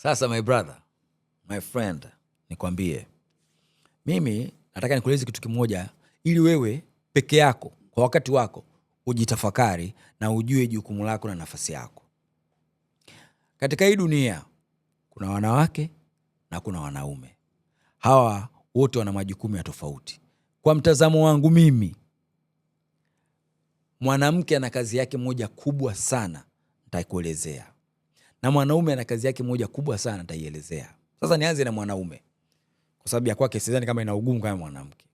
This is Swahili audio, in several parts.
Sasa my brother, my friend, nikwambie, mimi nataka nikueleze kitu kimoja, ili wewe peke yako kwa wakati wako ujitafakari na ujue jukumu lako na nafasi yako. Katika hii dunia kuna wanawake na kuna wanaume. Hawa wote wana majukumu ya tofauti. Kwa mtazamo wangu mimi, mwanamke ana kazi yake moja kubwa sana, nitakuelezea. Na mwanaume ana kazi yake moja kubwa sana, nitaielezea. Sasa nianze na mwanaume, kwa sababu ya kwake sidhani kama ina ugumu kama mwanamke.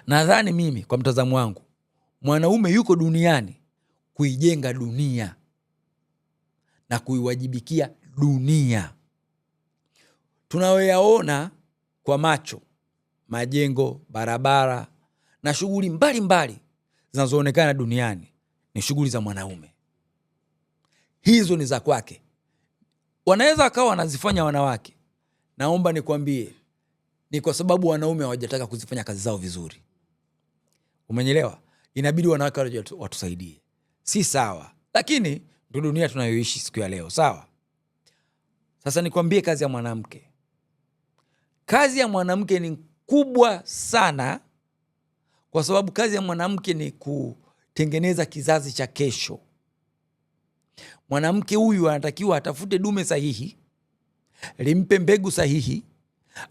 Nadhani mimi kwa mtazamo wangu, mwanaume yuko duniani kuijenga dunia na kuiwajibikia dunia. Tunayoyaona kwa macho, majengo, barabara na shughuli mbalimbali zinazoonekana duniani ni shughuli za mwanaume. Hizo ni za kwake. Wanaweza akawa wanazifanya wanawake. Naomba nikwambie, ni kwa sababu wanaume hawajataka kuzifanya kazi zao vizuri. Umenyelewa? Inabidi wanawake watusaidie. Si sawa. Lakini ndio dunia tunayoishi siku ya leo, sawa? Sasa nikwambie kazi ya mwanamke. Kazi ya mwanamke ni kubwa sana, kwa sababu kazi ya mwanamke ni kutengeneza kizazi cha kesho. Mwanamke huyu anatakiwa atafute dume sahihi, limpe mbegu sahihi,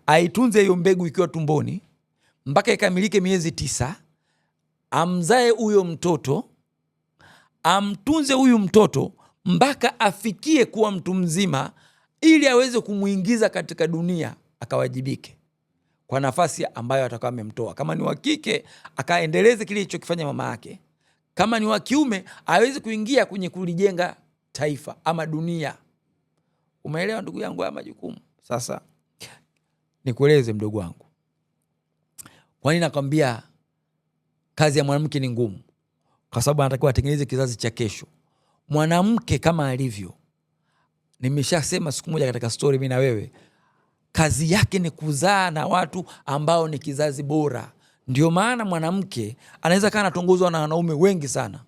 aitunze hiyo mbegu ikiwa tumboni mpaka ikamilike miezi 9, amzae huyo mtoto, amtunze huyu mtoto mpaka afikie kuwa mtu mzima, ili aweze kumuingiza katika dunia, akawajibike kwa nafasi ambayo atakuwa amemtoa. Kama ni wa kike, akaendeleze kile alichokifanya mama yake. Kama ni wa kiume, aweze kuingia kwenye kulijenga taifa ama dunia. Umeelewa ndugu yangu haya majukumu? Sasa nikueleze mdogo wangu, kwa nini nakwambia kazi ya mwanamke ni ngumu? Kwa sababu anatakiwa atengeneze kizazi cha kesho. Mwanamke kama alivyo, nimeshasema siku moja katika story mimi na wewe, kazi yake ni kuzaa na watu ambao ni kizazi bora. Ndio maana mwanamke anaweza kana anatongozwa na wanaume wengi sana.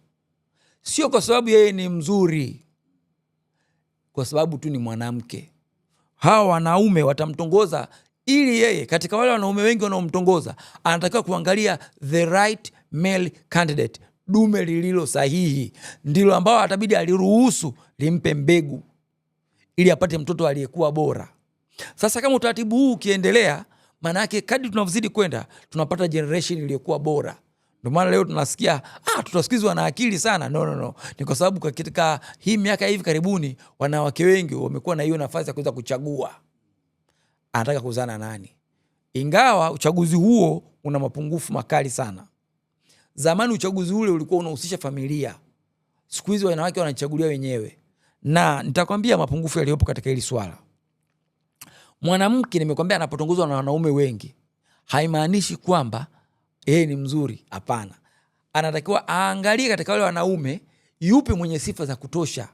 Sio kwa sababu yeye ni mzuri, kwa sababu tu ni mwanamke. Hawa wanaume watamtongoza ili yeye, katika wale wanaume wengi wanaomtongoza, anatakiwa kuangalia the right male candidate, dume lililo sahihi. Ndilo ambao atabidi aliruhusu limpe mbegu ili apate mtoto aliyekuwa bora. Sasa kama utaratibu huu ukiendelea, maana yake kadri tunavyozidi kwenda tunapata generation iliyokuwa bora. Ndio maana leo tunasikia tutasikizwa na akili sana. No. Ni kwa sababu katika hii miaka hivi karibuni wanawake wengi wamekuwa na hiyo nafasi ya kuweza kuchagua anataka kuzana nani. Ingawa uchaguzi huo una mapungufu makali sana. Zamani uchaguzi ule ulikuwa unahusisha familia. Siku hizi wanawake wanachagulia wenyewe. Na nitakwambia mapungufu yaliyopo katika hili swala. Mwanamke nimekwambia anapotongozwa na wanaume wengi, haimaanishi kwamba yeye ni mzuri, hapana. Anatakiwa aangalie katika wale wanaume yupi mwenye sifa za kutosha.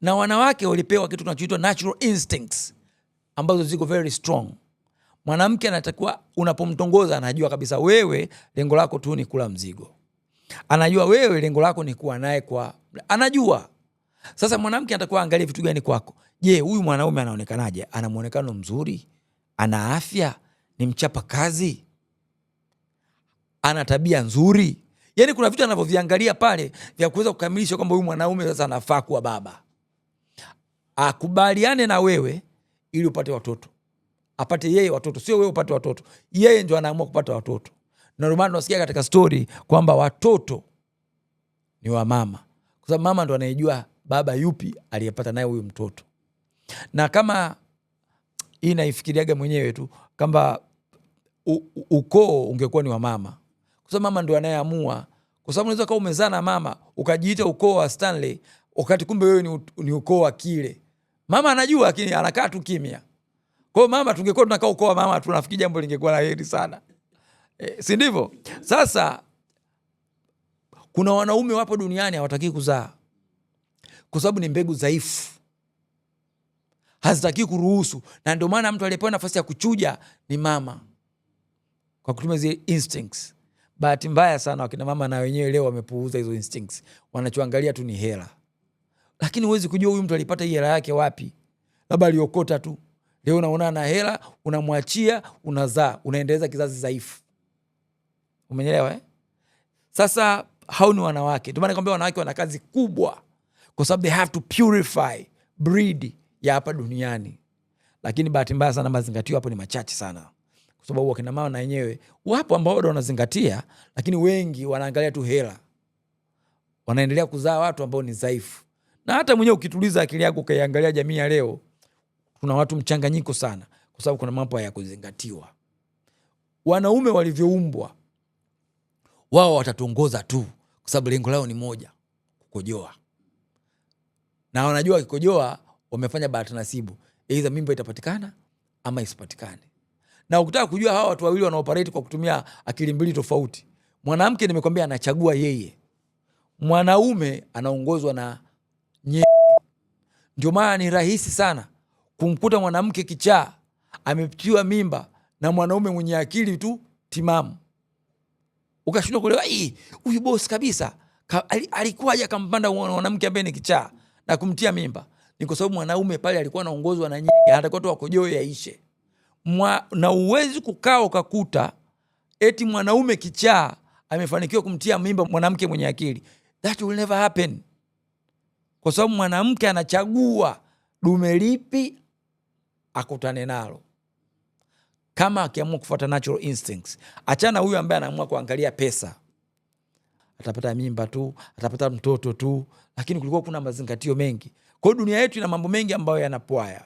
Na wanawake walipewa kitu kinachoitwa natural instincts ambazo ziko very strong. Mwanamke anatakiwa unapomtongoza anajua kabisa wewe lengo lako tu ni kula mzigo. Anajua wewe lengo lako ni kuwa naye anajua. Sasa mwanamke anatakiwa angalie vitu gani kwako. Je, huyu mwanaume anaonekanaje? Ana muonekano mzuri? Ana afya? Ni mchapa kazi? Ana tabia nzuri? Yaani kuna vitu anavyoviangalia pale vya kuweza kukamilisha kwamba huyu mwanaume sasa anafaa kuwa baba. Akubaliane na wewe ili upate watoto. Apate yeye watoto, sio wewe upate watoto. Yeye ndio anaamua kupata watoto. Na ndio maana tunasikia katika story kwamba watoto ni wa mama. Kwa sababu mama ndo anayejua baba yupi aliyepata naye huyu mtoto. Na kama hii naifikiriaga mwenyewe tu kwamba ukoo ungekuwa ni wa mama. Kwa sababu mama ndo anayeamua. Kwa sababu unaweza kuwa umezaa na mama ukajiita ukoo wa Stanley wakati kumbe wewe ni ukoo wa Kile. Mama anajua lakini anakaa tu kimya. Kwa mama tungekuwa tunakaa ukoo wa mama tunafikiri jambo lingekuwa la heri sana. Si ndivyo? Sasa kuna wanaume wapo duniani hawataki kuzaa. Kwa sababu ni mbegu dhaifu. Hazitaki kuruhusu. Na ndio maana mtu aliyepewa nafasi ya kuchuja ni mama. Kwa kutumia zile instincts. Bahati mbaya sana wakina mama na wenyewe leo wamepuuza hizo instincts. Wanachoangalia tu ni hela. Lakini huwezi kujua huyu mtu alipata hii hela yake wapi. labda aliokota tu. Leo unaona na hela, unamwachia, unazaa, unaendeleza kizazi dhaifu. Umeelewa Sasa hao ni wanawake. Ndio maana nakwambia wanawake wana kazi kubwa, kwa sababu they have to purify breed ya hapa duniani. Lakini bahati mbaya sana mazingatio hapo ni machache sana, kwa sababu wakina mama na wenyewe wapo ambao bado wanazingatia, lakini wengi wanaangalia tu hela, wanaendelea kuzaa watu ambao ni dhaifu. Na hata mwenyewe ukituliza akili yako ukaiangalia jamii ya leo, kuna watu mchanganyiko sana, kwa sababu kuna mambo ya kuzingatiwa. Wanaume walivyoumbwa, wao watatuongoza tu, kwa sababu lengo lao ni moja, kukojoa. Na wanajua kikojoa wamefanya bahati nasibu, aidha mimba itapatikana ama isipatikane. Na ukitaka kujua hawa watu wawili wanaoperate kwa kutumia akili mbili tofauti, mwanamke nimekwambia anachagua yeye, mwanaume anaongozwa na nye. Ndio maana ni rahisi sana kumkuta mwanamke kichaa amepitiwa mimba na mwanaume mwenye akili tu timamu, ukashindwa kuelewa huyu boss kabisa alikuwaje akampanda mwanamke ambaye ni kichaa na kumtia mimba. Ni kwa sababu mwanaume pale alikuwa anaongozwa na nyege, anatakiwa tu akojoe yaishe. Na uwezi kukaa ukakuta eti mwanaume kichaa amefanikiwa kumtia mimba mwanamke mwenye akili. That will never happen, kwa sababu mwanamke anachagua dume lipi akutane nalo, kama akiamua kufuata natural instincts. Achana huyu ambaye anaamua kuangalia pesa, atapata mimba tu, atapata mtoto tu, lakini kulikuwa kuna mazingatio mengi. Kwa dunia yetu ina mambo mengi ambayo yanapwaya,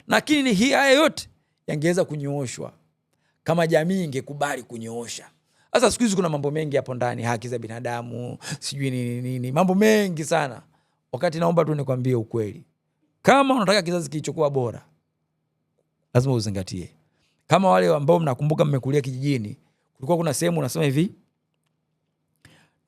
lakini hii haya yote yangeweza kunyooshwa kama jamii ingekubali kunyoosha. Sasa siku hizi kuna mambo mengi hapo ndani, haki za binadamu, sijui nini, mambo mengi sana. Wakati naomba tu nikwambie ukweli, kama unataka kizazi kilichokuwa bora, lazima uzingatie. Kama wale ambao mnakumbuka mmekulia kijijini, kulikuwa kuna sehemu unasema hivi,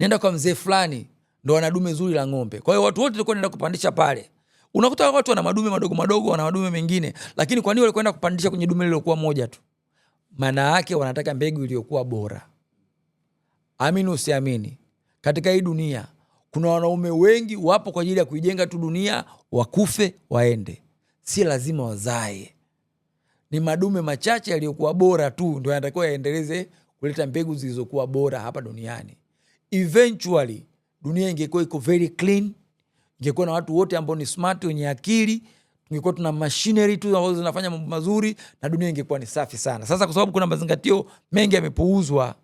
nenda kwa mzee fulani ndo ana dume zuri la ng'ombe. Kwa hiyo watu wote walikuwa wanaenda kupandisha pale. Unakuta watu wana madume madogo madogo, wana madume mengine, lakini kwa nini walikuwa wanaenda kupandisha kwenye dume lilokuwa moja tu? Maana yake wanataka mbegu iliyokuwa bora. Amini usiamini, katika hii dunia kuna wanaume wengi wapo kwa ajili ya kuijenga tu dunia, wakufe waende, si lazima wazae. Ni madume machache yaliyokuwa bora tu ndio yanatakiwa yaendeleze kuleta mbegu zilizokuwa bora hapa duniani. Eventually dunia ingekuwa iko very clean, ingekuwa na watu wote ambao ni smart, wenye akili, tungekuwa tuna machinery tu ambazo zinafanya mambo mazuri, na dunia ingekuwa ni safi sana. Sasa kwa sababu kuna mazingatio mengi yamepuuzwa,